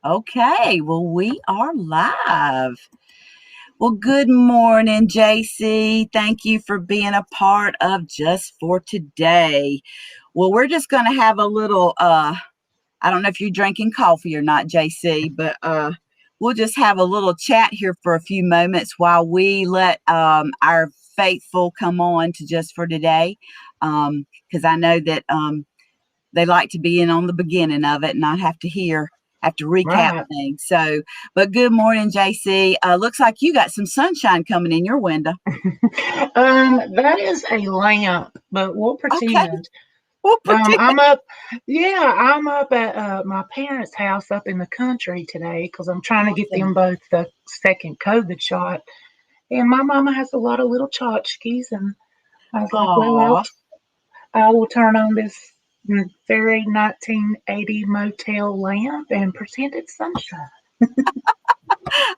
Okay, well, we are live. Well, good morning, JC. Thank you for being a part of Just for Today. Well, we're just going to have a little, I don't know if you're drinking coffee or not, JC, but we'll just have a little chat here for a few moments while we let our faithful come on to Just for Today. Because I know that they like to be in on the beginning of it and not have to recap Right. things. So, but good morning, JC. Looks like you got some sunshine coming in your window. That is a lamp, but we'll Okay, pretend. we'll pretend. I'm up. Yeah, I'm up at my parents' house up in the country today because I'm trying to get Awesome. them both the second COVID shot. And my mama has a lot of little tchotchkes, and I was like, well, Aw, I will turn on this very 1980 motel lamp and pretend it's sunshine.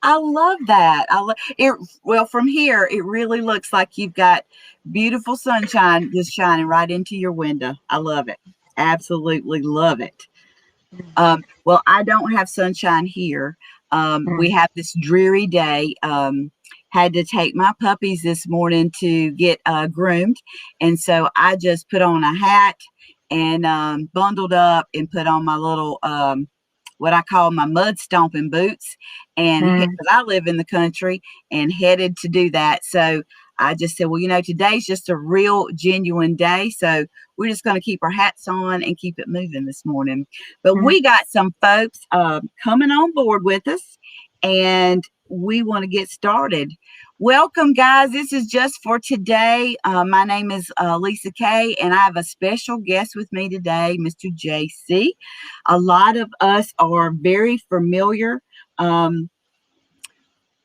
I love that. I love it. Well, from here, it really looks like you've got beautiful sunshine just shining right into your window. I love it. Absolutely love it. Well, I don't have sunshine here. We Mm-hmm. have this dreary day. Had to take my puppies this morning to get groomed. And so I just put on a hat and bundled up and put on my little, what I call my mud stomping boots. And because I live in the country and headed to do that. So I just said, well, today's just a real genuine day. So we're just going to keep our hats on and keep it moving this morning. But Mm-hmm. we got some folks coming on board with us, and we want to get started. Welcome, guys. This is Just for Today. My name is Lisa Kay, and I have a special guest with me today, Mr. JC. A lot of us are very familiar.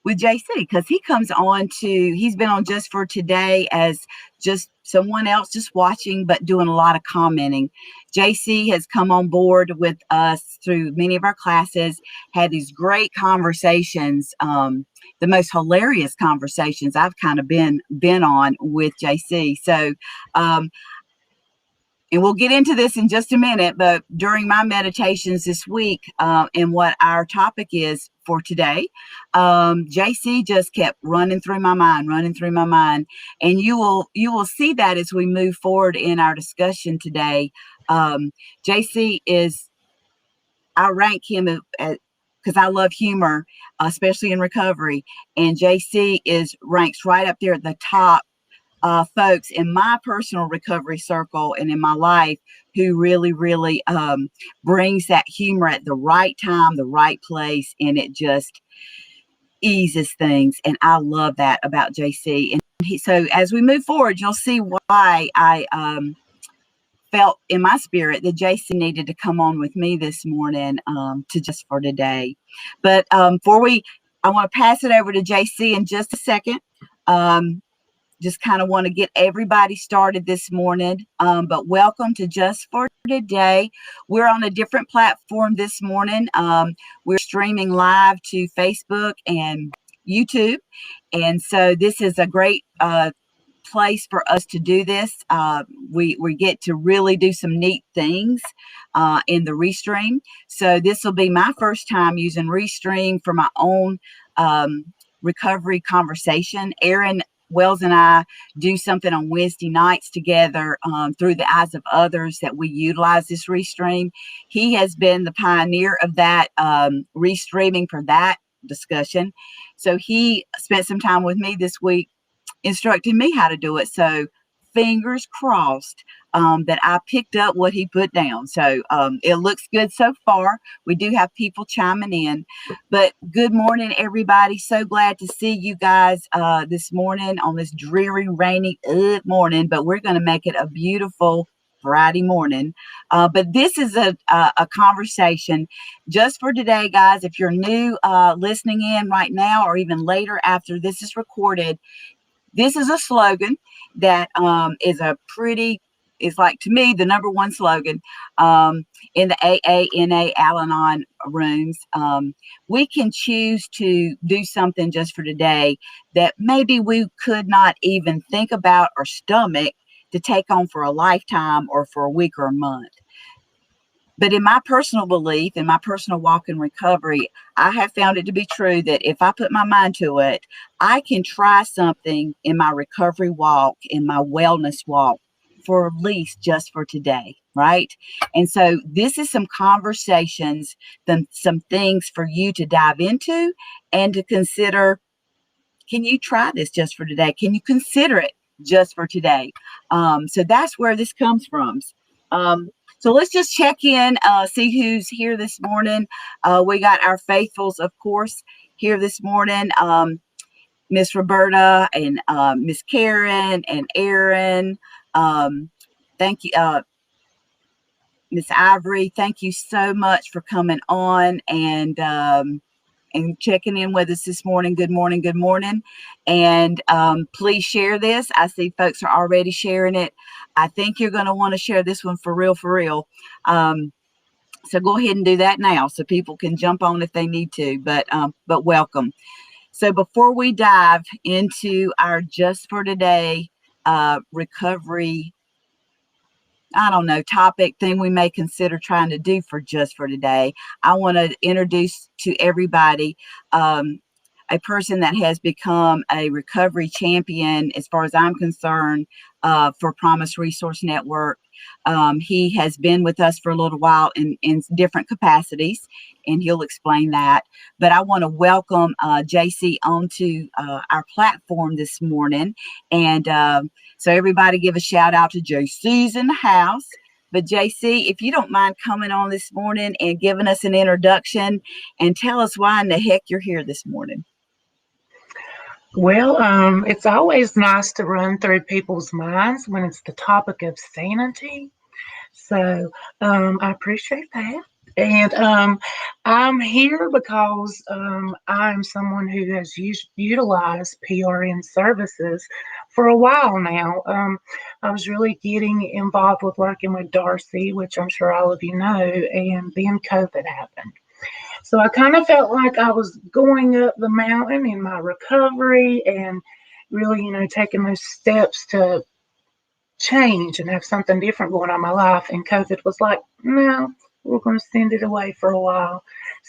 With JC because he's been on Just for Today as just someone else just watching, but doing a lot of commenting. JC has come on board with us through many of our classes, had these great conversations, the most hilarious conversations I've kind of been on with JC. So um, and we'll get into this in just a minute, but during my meditations this week, and what our topic is for today, JC just kept running through my mind, and you will see that as we move forward in our discussion today. JC is I rank him at because I love humor, especially in recovery, and JC is ranks right up there at the top folks in my personal recovery circle and in my life who really, really brings that humor at the right time, the right place, and it just eases things. And I love that about JC. And so as we move forward, you'll see why I felt in my spirit that JC needed to come on with me this morning to Just for Today. But I want to pass it over to JC in just a second. Just kind of want to get everybody started this morning. But welcome to Just for Today. We're on a different platform this morning. We're streaming live to Facebook and YouTube. And so this is a great place for us to do this. We get to really do some neat things in the Restream. So this will be my first time using Restream for my own recovery conversation. Aaron Wells and I do something on Wednesday nights together through the eyes of others that we utilize this Restream. He has been the pioneer of that Restreaming for that discussion. So he spent some time with me this week instructing me how to do it. So fingers crossed that I picked up what he put down. So it looks good so far. We do have people chiming in, but good morning, everybody. So glad to see you guys this morning on this dreary, rainy morning, but we're going to make it a beautiful Friday morning. But this is a conversation just for today, guys. If you're new listening in right now or even later after this is recorded, this is a slogan that is like to me the number one slogan in the AANA Al-Anon rooms. We can choose to do something just for today that maybe we could not even think about or stomach to take on for a lifetime or for a week or a month. But in my personal belief, in my personal walk in recovery, I have found it to be true that if I put my mind to it, I can try something in my recovery walk, in my wellness walk, for at least just for today, right? And so this is some conversations, some things for you to dive into and to consider. Can you try this just for today? Can you consider it just for today? So that's where this comes from. So let's just check in, see who's here this morning. We got our faithfuls, of course, here this morning. Miss Roberta and Miss Karen and Aaron. Thank you, Miss Ivory. Thank you so much for coming on and checking in with us this morning. Good morning. Good morning. And please share this. I see folks are already sharing it. I think you're going to want to share this one for real, for real. So go ahead and do that now so people can jump on if they need to, but welcome. So before we dive into our Just for Today recovery, I don't know, topic thing we may consider trying to do for Just for Today, I want to introduce to everybody a person that has become a recovery champion, as far as I'm concerned, for Promise Resource Network. He has been with us for a little while in different capacities, and he'll explain that. But I want to welcome JC onto our platform this morning. And so everybody give a shout out to JC's in the house. But JC, if you don't mind coming on this morning and giving us an introduction and tell us why in the heck you're here this morning. Well, it's always nice to run through people's minds when it's the topic of sanity. So I appreciate that. And I'm here because I'm someone who has utilized PRN services for a while now. I was really getting involved with working with Darcy, which I'm sure all of you know, and then COVID happened. So I kind of felt like I was going up the mountain in my recovery and really, taking those steps to change and have something different going on in my life. And COVID was like, no, we're going to send it away for a while.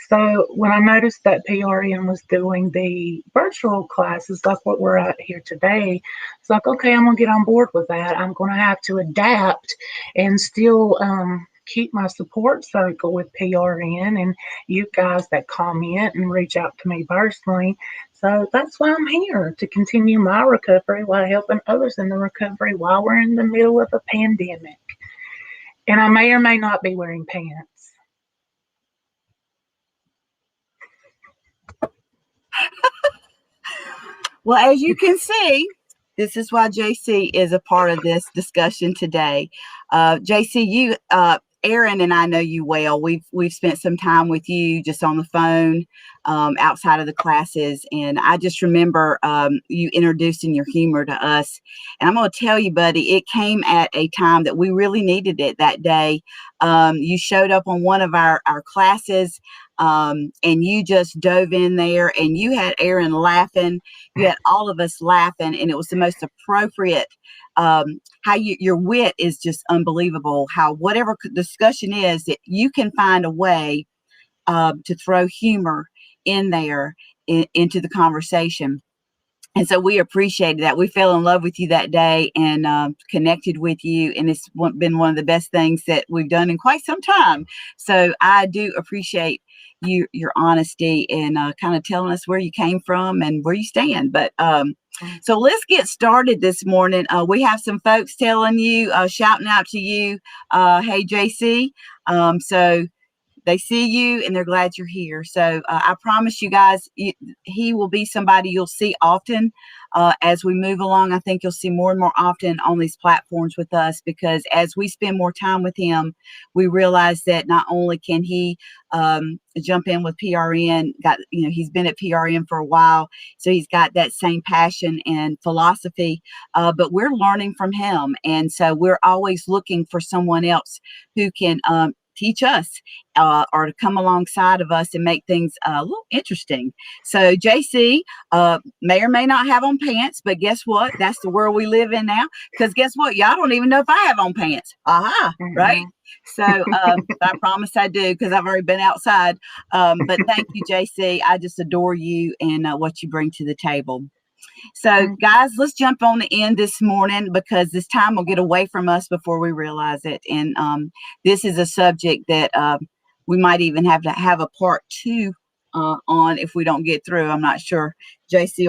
So when I noticed that PRN was doing the virtual classes, like what we're at here today, it's like, okay, I'm going to get on board with that. I'm going to have to adapt and still keep my support circle with PRN and you guys that comment and reach out to me personally. So that's why I'm here, to continue my recovery while helping others in the recovery while we're in the middle of a pandemic. And I may or may not be wearing pants. Well, as you can see, this is why JC is a part of this discussion today. JC, Aaron and I know you well. We've spent some time with you just on the phone, outside of the classes, and I just remember you introducing your humor to us. And I'm going to tell you, buddy, it came at a time that we really needed it that day. You showed up on one of our classes, and you just dove in there, and you had Aaron laughing. You had all of us laughing, and it was the most appropriate. How your wit is just unbelievable. How whatever discussion is, that you can find a way to throw humor in there into the conversation. And so we appreciated that. We fell in love with you that day and connected with you. And it's been one of the best things that we've done in quite some time. So I do appreciate your honesty and kind of telling us where you came from and where you stand. But so let's get started this morning. We have some folks telling you, shouting out to you, hey, JC. So they see you and they're glad you're here. So I promise you guys, he will be somebody you'll see often as we move along. I think you'll see more and more often on these platforms with us, because as we spend more time with him, we realize that not only can he jump in with PRN, he's been at PRN for a while, so he's got that same passion and philosophy, but we're learning from him. And so we're always looking for someone else who can teach us or to come alongside of us and make things a little interesting. So JC may or may not have on pants, but guess what? That's the world we live in now. Because guess what? Y'all don't even know if I have on pants. Aha, right? So I promise I do because I've already been outside. But thank you, JC. I just adore you and what you bring to the table. So, guys, let's jump on the end this morning because this time will get away from us before we realize it. And this is a subject that we might even have to have a part 2 on if we don't get through. I'm not sure. JC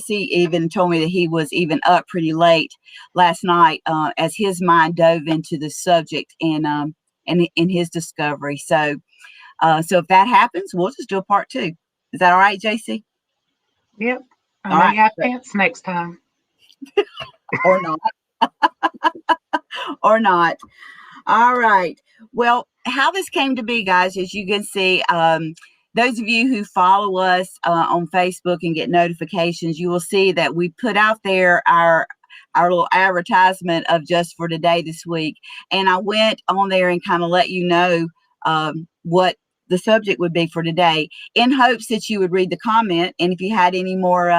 even told me that he was even up pretty late last night as his mind dove into the subject and in his discovery. So if that happens, we'll just do a part 2. Is that all right, JC? Yep. I All may right. have pants next time. Or not. Or not. All right. Well, how this came to be, guys, as you can see, those of you who follow us on Facebook and get notifications, you will see that we put out there our little advertisement of Just for Today this week. And I went on there and kind of let you know what the subject would be for today in hopes that you would read the comment. And if you had any more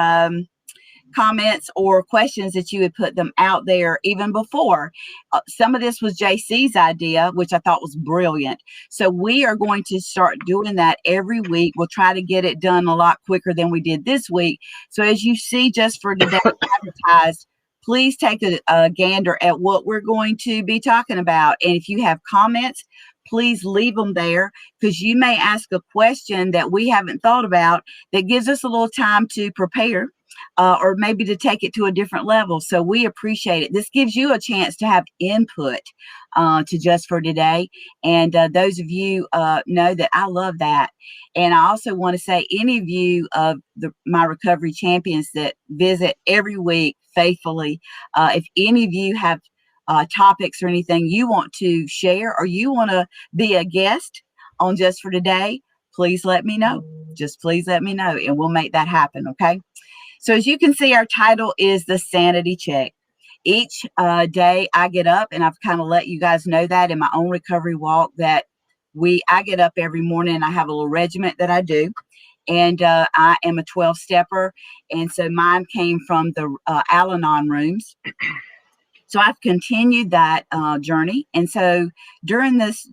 comments or questions that you would put them out there even before. Some of this was JC's idea, which I thought was brilliant. So we are going to start doing that every week. We'll try to get it done a lot quicker than we did this week. So as you see Just for Today advertised, please take a gander at what we're going to be talking about. And if you have comments, please leave them there because you may ask a question that we haven't thought about that gives us a little time to prepare or maybe to take it to a different level. So we appreciate it. This gives you a chance to have input to Just for Today. And those of you know that I love that. And I also want to say any of you of my recovery champions that visit every week faithfully, if any of you have topics or anything you want to share or you want to be a guest on Just for Today, please let me know. Just please let me know and we'll make that happen. Okay. So as you can see, our title is the Sanity Check. Each day I get up, and I've kind of let you guys know that in my own recovery walk that I get up every morning and I have a little regiment that I do. And I am a 12-stepper. And so mine came from the Al-Anon rooms. So I've continued that journey. And so during this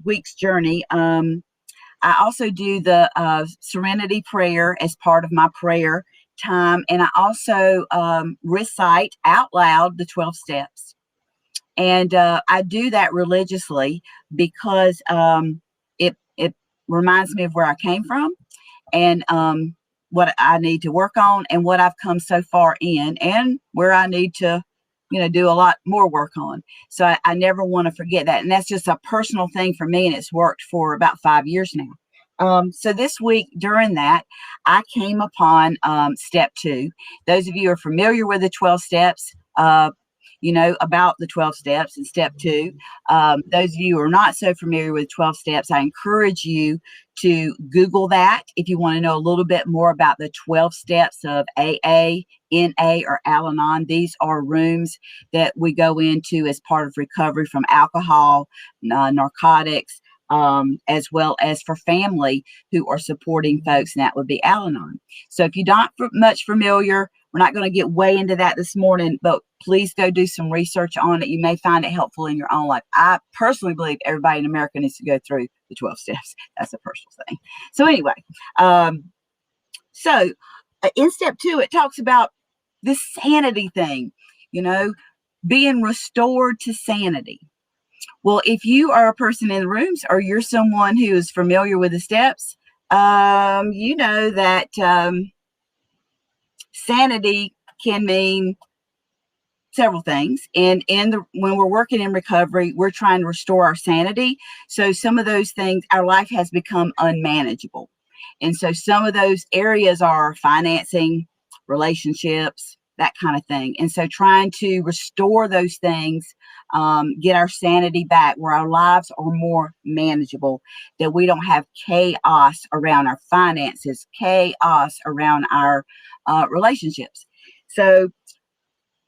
week's journey, I also do the Serenity Prayer as part of my prayer time. And I also recite out loud the 12 steps. And I do that religiously because it reminds me of where I came from and what I need to work on and what I've come so far in and where I need to do a lot more work on. So I never want to forget that. And that's just a personal thing for me. And it's worked for about 5 years now. So this week during that, I came upon step 2. Those of you who are familiar with the 12 steps, about the 12 steps and step 2. Those of you who are not so familiar with 12 steps, I encourage you to Google that if you want to know a little bit more about the 12 steps of AA, NA, or Al-Anon. These are rooms that we go into as part of recovery from alcohol, narcotics, as well as for family who are supporting folks, and that would be Al-Anon. So if you're not much familiar, we're not going to get way into that this morning, but please go do some research on it. You may find it helpful in your own life. I personally believe everybody in America needs to go through the 12 steps. That's a personal thing. So anyway, in step 2, it talks about this sanity thing, being restored to sanity. Well, if you are a person in the rooms or you're someone who is familiar with the steps, you know that sanity can mean several things. And when we're working in recovery, we're trying to restore our sanity. So some of those things, our life has become unmanageable. And so some of those areas are financing, relationships, that kind of thing. And so trying to restore those things, get our sanity back where our lives are more manageable, that we don't have chaos around our finances, chaos around our relationships. So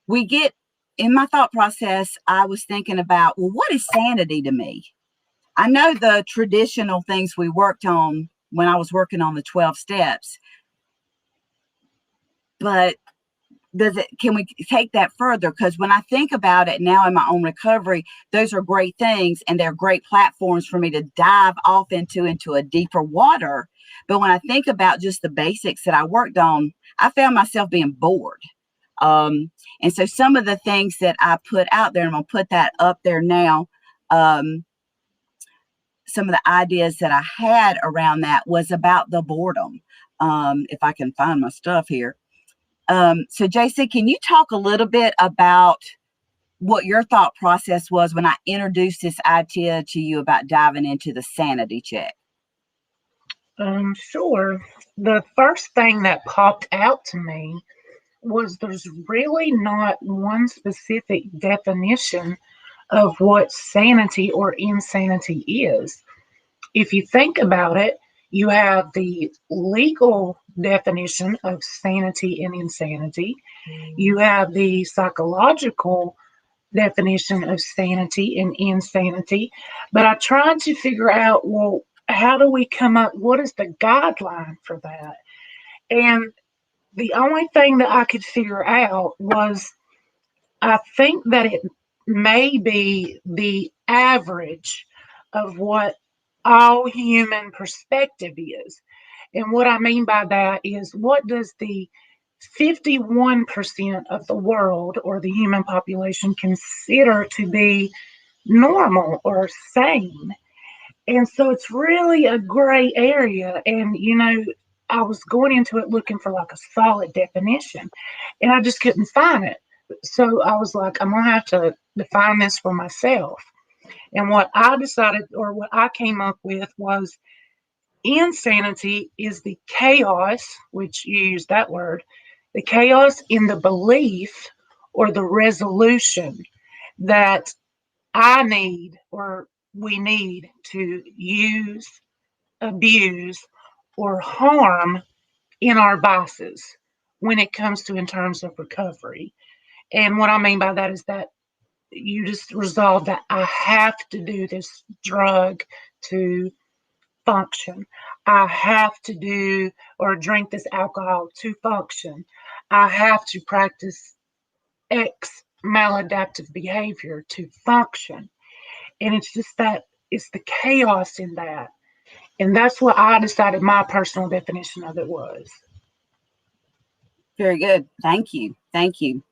in my thought process, I was thinking about, well, what is sanity to me? I know the traditional things we worked on when I was working on the 12 steps, but can we take that further? Because when I think about it now in my own recovery, those are great things and they're great platforms for me to dive off into a deeper water. But when I think about just the basics that I worked on, I found myself being bored. And so some of the things that I put out there, and I'm gonna put that up there now, some of the ideas that I had around that was about the boredom. If I can find my stuff here. So JC, can you talk a little bit about what your thought process was when I introduced this idea to you about diving into the sanity check? Sure. The first thing that popped out to me was there's really not one specific definition of what sanity or insanity is. If you think about it, you have the legal definition of sanity and insanity. You have the psychological definition of sanity and insanity. But I tried to figure out, well, how do we come up? What is the guideline for that? And the only thing that I could figure out was I think that it may be the average of what all human perspective is. And what I mean by that is, what does the 51% of the world or the human population consider to be normal or sane? And so it's really a gray area. And, I was going into it looking for like a solid definition, and I just couldn't find it. So I was like, I'm going to have to define this for myself. And what I decided, or what I came up with, was insanity is the chaos, which you use that word, the chaos in the belief or the resolution that I need or we need to use, abuse, or harm in our vices when it comes to in terms of recovery. And what I mean by that is that you just resolve that I have to do this drug to function. I have to do or drink this alcohol to function. I have to practice X maladaptive behavior to function. And it's just that it's the chaos in that. And that's what I decided my personal definition of it was. Very good. Thank you. Thank you.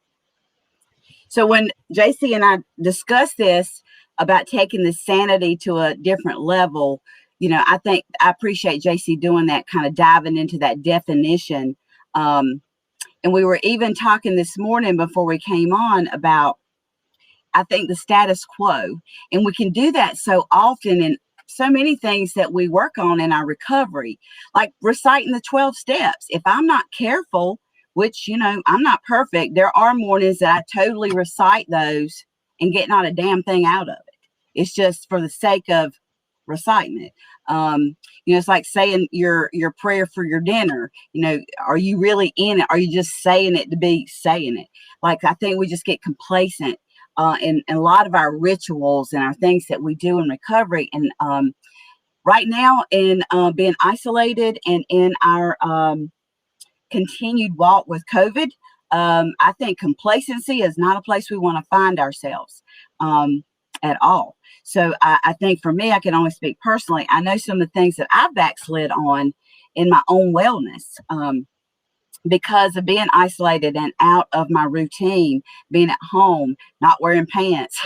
So when JC and I discussed this about taking the sanity to a different level, I think I appreciate JC doing that, kind of diving into that definition. And we were even talking this morning before we came on about, I think, the status quo. And we can do that so often in so many things that we work on in our recovery, like reciting the 12 steps. If I'm not careful, which, I'm not perfect, there are mornings that I totally recite those and get not a damn thing out of it. It's just for the sake of reciting it. It's like saying your prayer for your dinner. Are you really in it? Are you just saying it to be saying it? Like, I think we just get complacent in a lot of our rituals and our things that we do in recovery. And right now, in being isolated and in our continued walk with COVID, I think complacency is not a place we want to find ourselves at all. So I think for me, I can only speak personally. I know some of the things that I've backslid on in my own wellness because of being isolated and out of my routine, being at home, not wearing pants,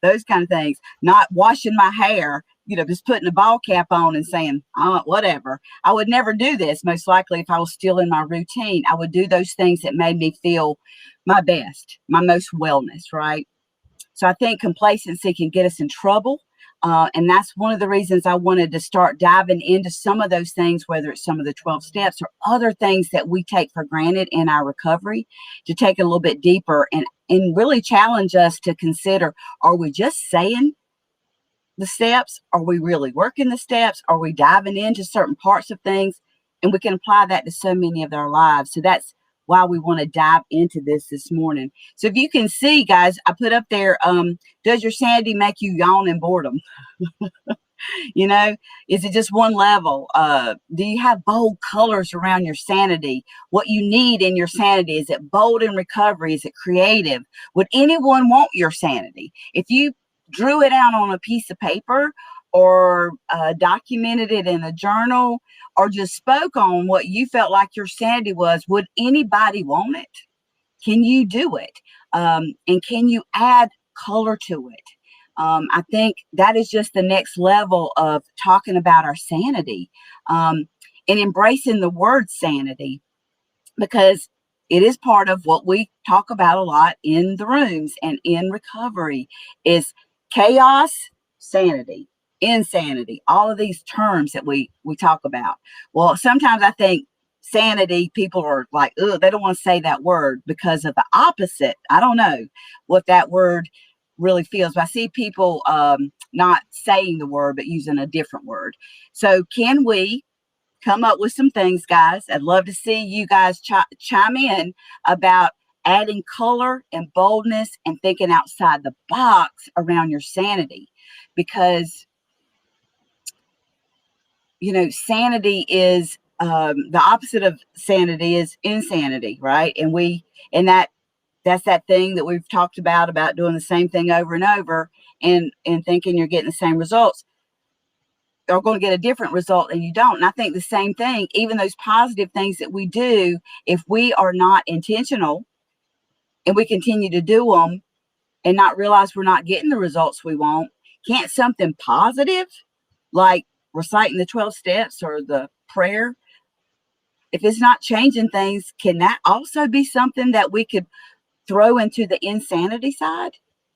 those kind of things, not washing my hair, just putting a ball cap on and saying, whatever. I would never do this. Most likely, if I was still in my routine, I would do those things that made me feel my best, my most wellness, right? So I think complacency can get us in trouble. And that's one of the reasons I wanted to start diving into some of those things, whether it's some of the 12 steps or other things that we take for granted in our recovery, to take it a little bit deeper and really challenge us to consider, are we just saying the steps? Are we really working the steps? Are we diving into certain parts of things? And we can apply that to so many of our lives. So that's why we want to dive into this morning. So if you can see, guys, I put up there, does your sanity make you yawn in boredom? You know, is it just one level? Do you have bold colors around your sanity? What you need in your sanity, is it bold in recovery? Is it creative? Would anyone want your sanity? If you drew it out on a piece of paper, or documented it in a journal, or just spoke on what you felt like your sanity was, would anybody want it? Can you do it? And can you add color to it? I think that is just the next level of talking about our sanity, and embracing the word sanity, because it is part of what we talk about a lot in the rooms and in recovery, is chaos, sanity, insanity, all of these terms that we talk about. Well, sometimes I think sanity, people are like, oh, they don't want to say that word because of the opposite. I don't know what that word really feels, but I see people not saying the word, but using a different word. So can we come up with some things, guys? I'd love to see you guys chime in about adding color and boldness and thinking outside the box around your sanity, because you know, sanity is the opposite of sanity is insanity, right? And that's that thing that we've talked about doing the same thing over and over, and thinking you're getting the same results, are going to get a different result, and you don't. And I think the same thing, even those positive things that we do, if we are not intentional and we continue to do them and not realize we're not getting the results we want, can't something positive like reciting the 12 steps or the prayer, if it's not changing things, can that also be something that we could throw into the insanity side?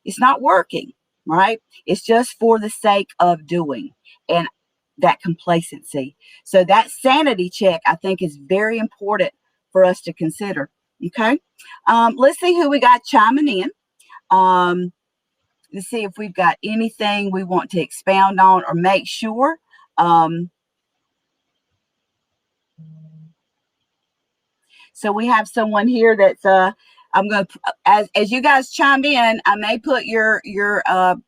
It's not working, right? It's just for the sake of doing, and that complacency. So that sanity check, I think, is very important for us to consider. Okay. Let's see who we got chiming in. Let's see if we've got anything we want to expound on or make sure. So we have someone here that's I'm going to, as you guys chimed in, I may put your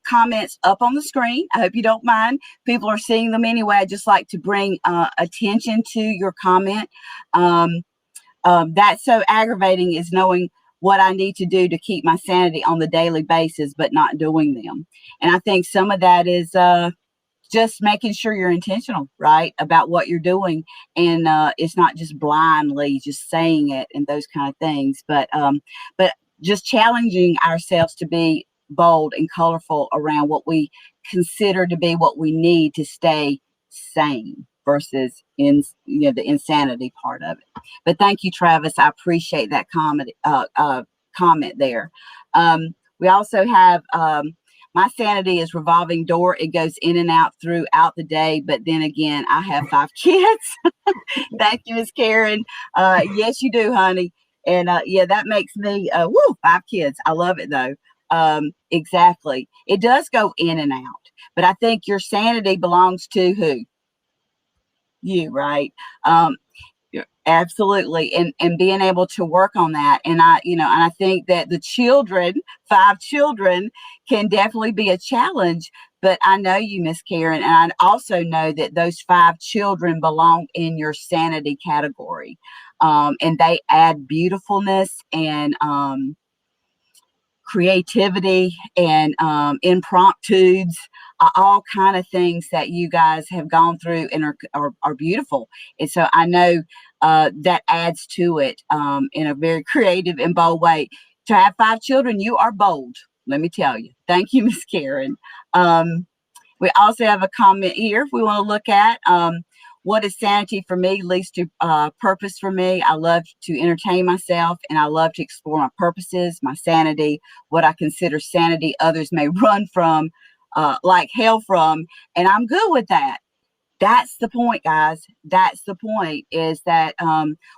comments up on the screen. I hope you don't mind. People are seeing them anyway. I just like to bring attention to your comment. That's so aggravating, is knowing what I need to do to keep my sanity on the daily basis, but not doing them. And I think some of that is just making sure you're intentional, right, about what you're doing, and it's not just blindly just saying it and those kind of things, but just challenging ourselves to be bold and colorful around what we consider to be what we need to stay sane versus the insanity part of it. But thank you, Travis. I appreciate that comment there. We also have my sanity is revolving door. It goes in and out throughout the day. But then again, I have 5 kids. Thank you, Miss Karen. Yes, you do, honey. And yeah, that makes me 5 kids. I love it though. Exactly. It does go in and out. But I think your sanity belongs to who? You, right? Absolutely. And being able to work on that. And I think that the children, 5 children, can definitely be a challenge. But I know you, Miss Karen, and I also know that those 5 children belong in your sanity category. And they add beautifulness and creativity and impromptus, all kind of things that you guys have gone through and are beautiful. And so I know that adds to it in a very creative and bold way. To have 5 children, you are bold, let me tell you. Thank you, Miss Karen. We also have a comment here if we want to look at. What is sanity for me leads to purpose for me. I love to entertain myself, and I love to explore my purposes, my sanity, what I consider sanity others may run from like hell from, and I'm good with that. That's the point, guys. That's the point, is that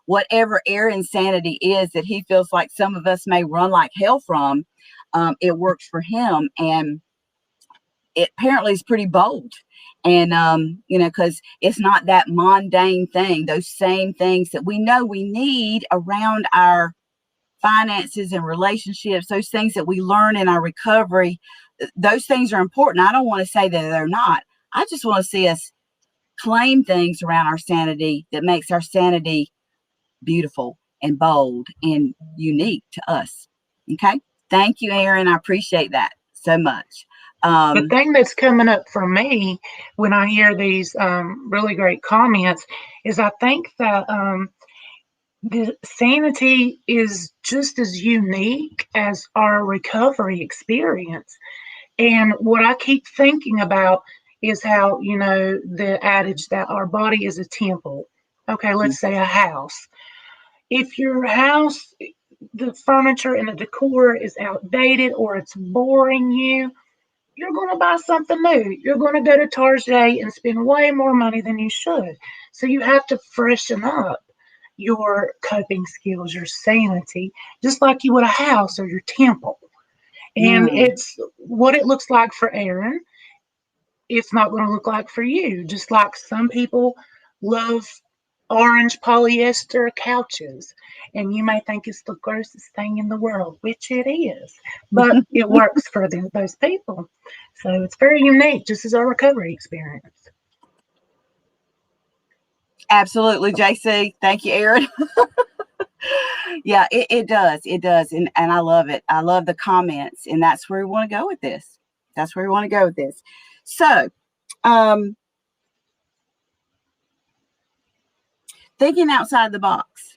whatever Aaron's sanity is that he feels like some of us may run like hell from, it works for him. And it apparently is pretty bold. And, because it's not that mundane thing, those same things that we know we need around our finances and relationships, those things that we learn in our recovery, those things are important. I don't want to say that they're not. I just want to see us claim things around our sanity that makes our sanity beautiful and bold and unique to us. Okay. Thank you, Erin. I appreciate that so much. The thing that's coming up for me when I hear these really great comments is I think that the sanity is just as unique as our recovery experience. And what I keep thinking about is how, the adage that our body is a temple. Okay, let's say a house. If your house, the furniture and the decor is outdated or it's boring you, you're going to buy something new. You're going to go to Target and spend way more money than you should. So you have to freshen up your coping skills, your sanity, just like you would a house or your temple. And it's what it looks like for Erin. It's not going to look like for you. Just like some people love orange polyester couches, and you may think it's the grossest thing in the world, which it is, but it works for those people. So it's very unique, just as our recovery experience. Absolutely, JC. Thank you, Erin. Yeah, it does. It does. And I love it. I love the comments. And that's where we want to go with this. That's where we want to go with this. So, thinking outside the box.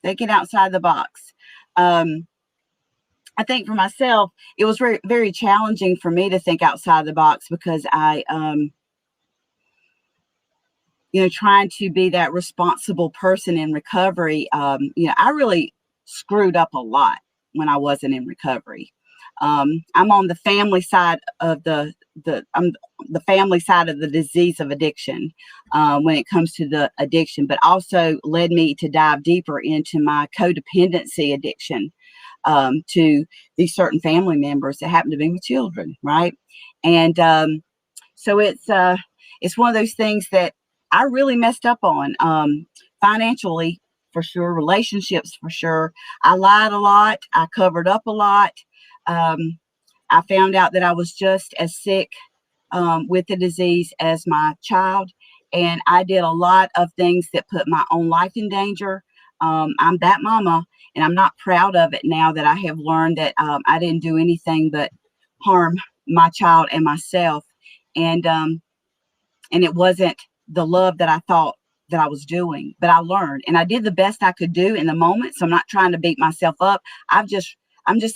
Thinking outside the box. I think for myself, it was very, very challenging for me to think outside the box because I, trying to be that responsible person in recovery, I really screwed up a lot when I wasn't in recovery. I'm on the family side of the family side of the disease of addiction when it comes to the addiction, but also led me to dive deeper into my codependency addiction to these certain family members that happen to be my children, right? And so it's one of those things that I really messed up on, financially for sure, relationships for sure. I lied a lot. I covered up a lot. I found out that I was just as sick with the disease as my child. And I did a lot of things that put my own life in danger. I'm that mama, and I'm not proud of it now that I have learned that I didn't do anything but harm my child and myself. And it wasn't the love that I thought that I was doing, but I learned and I did the best I could do in the moment. So I'm not trying to beat myself up. I'm just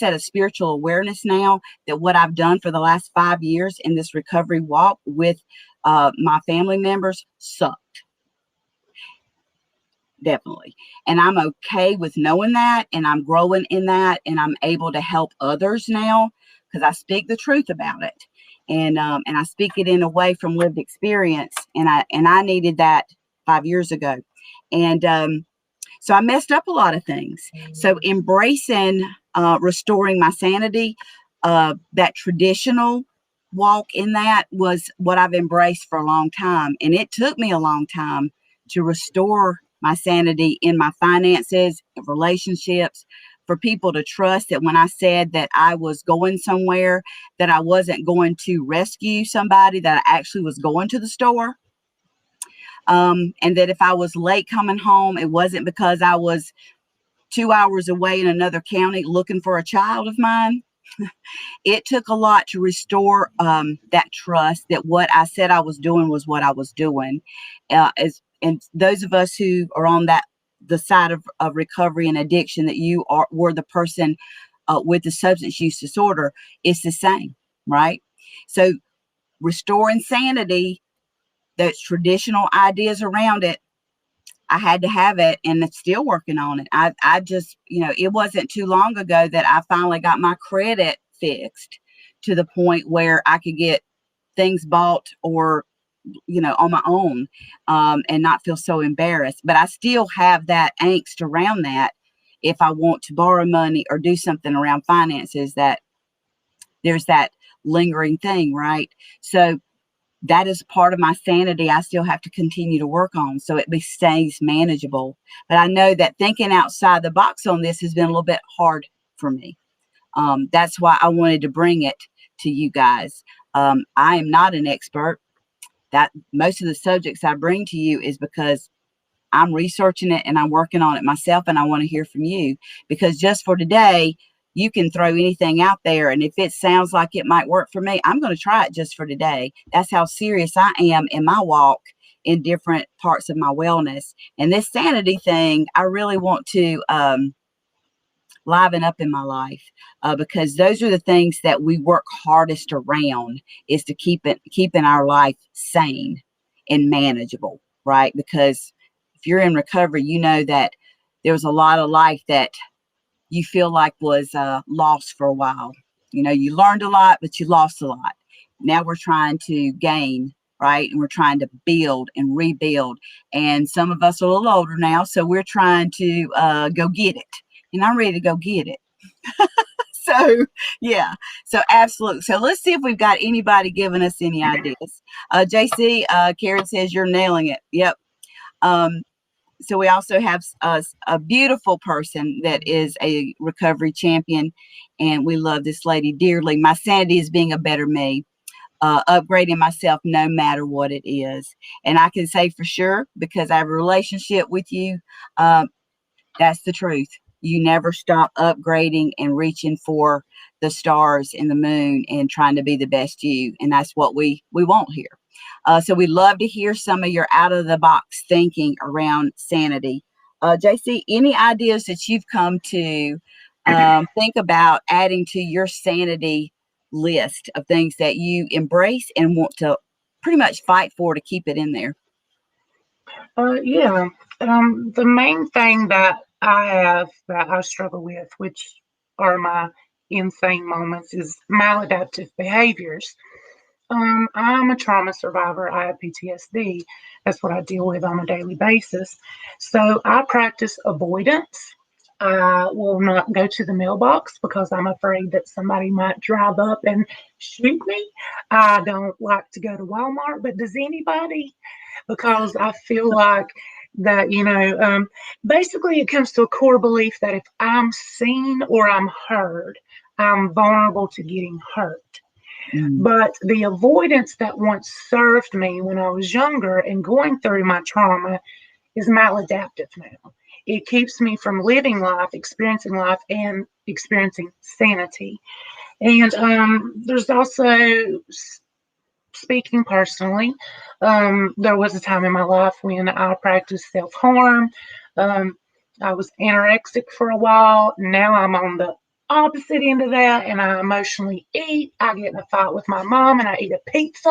at a spiritual awareness now that what I've done for the last 5 years in this recovery walk with my family members sucked. Definitely. And I'm okay with knowing that, and I'm growing in that, and I'm able to help others now because I speak the truth about it. And I speak it in a way from lived experience, and I needed that 5 years ago, and so I messed up a lot of things. So embracing, restoring my sanity, that traditional walk in that was what I've embraced for a long time, and it took me a long time to restore my sanity in my finances, relationships, for people to trust that when I said that I was going somewhere, that I wasn't going to rescue somebody, that I actually was going to the store. And that if I was late coming home, it wasn't because I was 2 hours away in another county looking for a child of mine. It took a lot to restore that trust that what I said I was doing was what I was doing. And those of us who are on the side of recovery and addiction, that were the person with the substance use disorder, it's the same, right? So restoring sanity, those traditional ideas around it, I had to have it, and it's still working on it. I just, it wasn't too long ago that I finally got my credit fixed to the point where I could get things bought or on my own, and not feel so embarrassed. But I still have that angst around that if I want to borrow money or do something around finances, that there's that lingering thing, right? So that is part of my sanity I still have to continue to work on so it stays manageable. But I know that thinking outside the box on this has been a little bit hard for me. That's why I wanted to bring it to you guys. I am not an expert. That most of the subjects I bring to you is because I'm researching it and I'm working on it myself, and I want to hear from you, because just for today, you can throw anything out there, and if it sounds like it might work for me, I'm going to try it just for today. That's how serious I am in my walk in different parts of my wellness. And this sanity thing, I really want to liven up in my life, because those are the things that we work hardest around, is to keeping our life sane and manageable, right? Because if you're in recovery, you know that there was a lot of life that you feel like was lost for a while. You know, you learned a lot, but you lost a lot. Now we're trying to gain, right? And we're trying to build and rebuild. And some of us are a little older now, so we're trying to go get it. And I'm ready to go get it. So, yeah. So, absolutely. So, let's see if we've got anybody giving us any ideas. JC, Karen says you're nailing it. Yep. So we also have a beautiful person that is a recovery champion, and we love this lady dearly. My sanity is being a better me, upgrading myself no matter what it is. And I can say for sure, because I have a relationship with you, that's the truth. You never stop upgrading and reaching for the stars and the moon and trying to be the best you. And that's what we want here. So we'd love to hear some of your out of the box thinking around sanity. JC, any ideas that you've come to think about adding to your sanity list of things that you embrace and want to pretty much fight for to keep it in there? Yeah. The main thing that I have that I struggle with, which are my insane moments, is maladaptive behaviors. I'm a trauma survivor. I have PTSD. That's what I deal with on a daily basis. So I practice avoidance. I will not go to the mailbox because I'm afraid that somebody might drive up and shoot me. I don't like to go to Walmart, but does anybody? Because I feel like that, basically it comes to a core belief that if I'm seen or I'm heard, I'm vulnerable to getting hurt. But the avoidance that once served me when I was younger and going through my trauma is maladaptive now. It keeps me from living life, and experiencing sanity. And there's also, speaking personally, there was a time in my life when I practiced self-harm. I was anorexic for a while. Now I'm on the opposite end of that, and I emotionally eat. I get in a fight with my mom and I eat a pizza.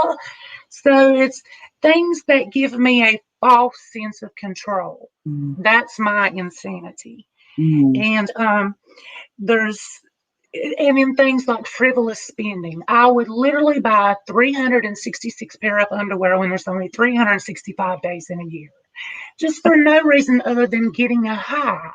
So it's things that give me a false sense of control. That's my insanity. And in things like frivolous spending, I would literally buy 366 pair of underwear when there's only 365 days in a year, just for no reason other than getting a high.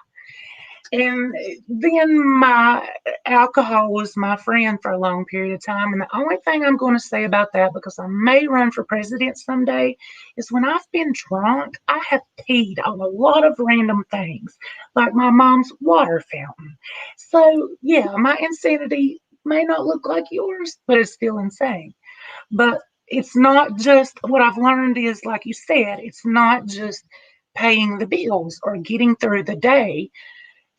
And then my alcohol was my friend for a long period of time. And the only thing I'm going to say about that, because I may run for president someday, is when I've been drunk, I have peed on a lot of random things, like my mom's water fountain. So, yeah, my insanity may not look like yours, but it's still insane. But it's not just, what I've learned is, like you said, it's not just paying the bills or getting through the day.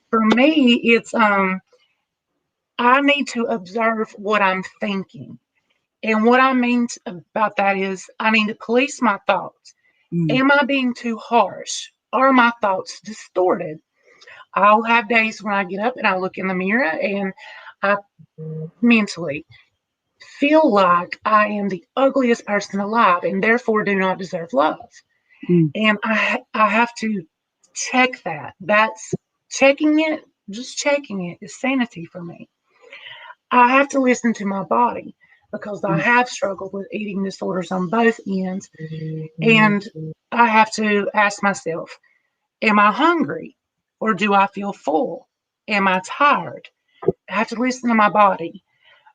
For me, it's I need to observe what I'm thinking. And what I mean about that is I need to police my thoughts. Am I being too harsh? Are my thoughts distorted? I'll have days when I get up and I look in the mirror and I mentally feel like I am the ugliest person alive and therefore do not deserve love. And I have to check that. That's checking it. Just checking it is sanity for me. I have to listen to my body because I have struggled with eating disorders on both ends. And I have to ask myself, am I hungry or do I feel full? Am I tired? I have to listen to my body.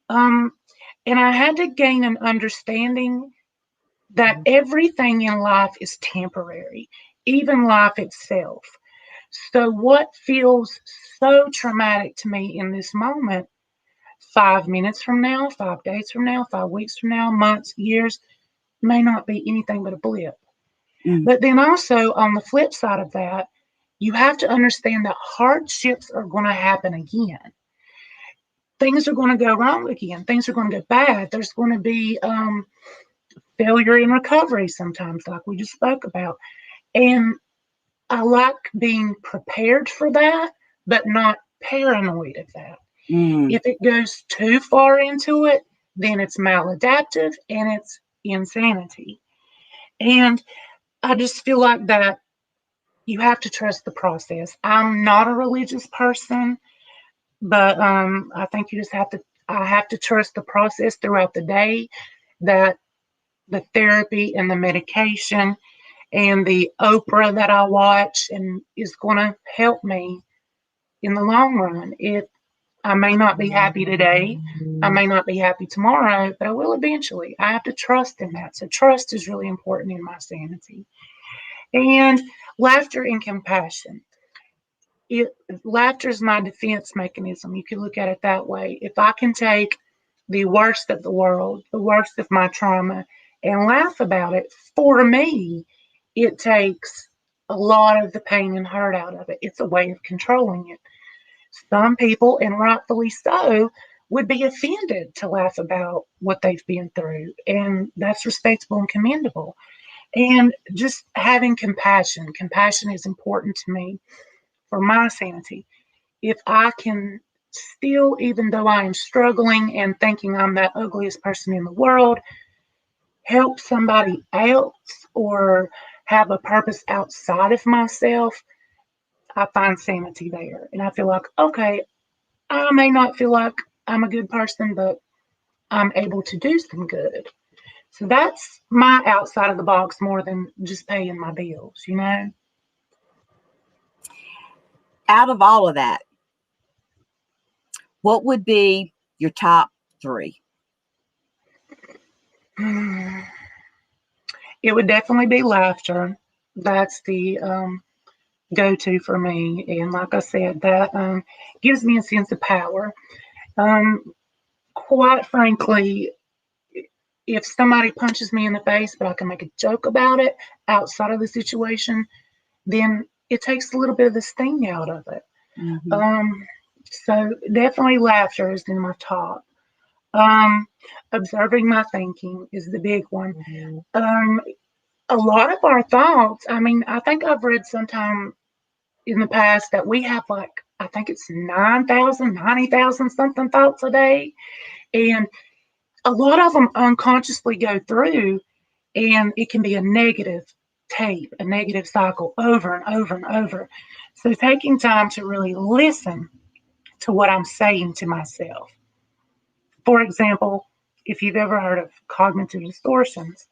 Um, and I had to gain an understanding that everything in life is temporary, even life itself. So, what feels so traumatic to me in this moment, 5 minutes from now, 5 days from now, 5 weeks from now, months, years, may not be anything but a blip. Mm, But then also, on the flip side of that, you have to understand that hardships are going to happen again. Things are going to go wrong again. Things are going to go bad. There's going to be failure in recovery sometimes, like we just spoke about. And I like being prepared for that, but not paranoid of that. mm. If it goes too far into it, then it's maladaptive and it's insanity. And I just feel like that you have to trust the process. I'm not a religious person, but I think you just have to. I have to trust the process throughout the day, that the therapy and the medication and the Oprah that I watch and is going to help me in the long run. I may not be happy today, I may not be happy tomorrow, but I will eventually. I have to trust in that. So trust is really important in my sanity. And laughter and compassion. It Laughter is my defense mechanism. You can look at it that way. If I can take the worst of the world, the worst of my trauma, and laugh about it, for me, it takes a lot of the pain and hurt out of it. It's a way of controlling it. Some people, and rightfully so, would be offended to laugh about what they've been through, and that's respectable and commendable. And just having compassion. Compassion is important to me for my sanity. If I can still, even though I am struggling and thinking I'm that ugliest person in the world, help somebody else or have a purpose outside of myself, I find sanity there. And I feel like, okay, I may not feel like I'm a good person, but I'm able to do some good. So that's my outside of the box more than just paying my bills, you know? Out of all of that, what would be your top three? It would definitely be laughter. That's the go to for me. And like I said, that gives me a sense of power. Um, quite frankly, if somebody punches me in the face, but I can make a joke about it outside of the situation, then it takes a little bit of the sting out of it. Mm-hmm. Um, so definitely laughter is in my top. Um, Observing my thinking is the big one. Um, a lot of our thoughts, I mean, I think I've read sometime in the past that we have like, I think it's 9,000, 90,000 something thoughts a day. And a lot of them unconsciously go through, and it can be a negative tape, a negative cycle over and over and over. So taking time to really listen to what I'm saying to myself. For example, if you've ever heard of cognitive distortions,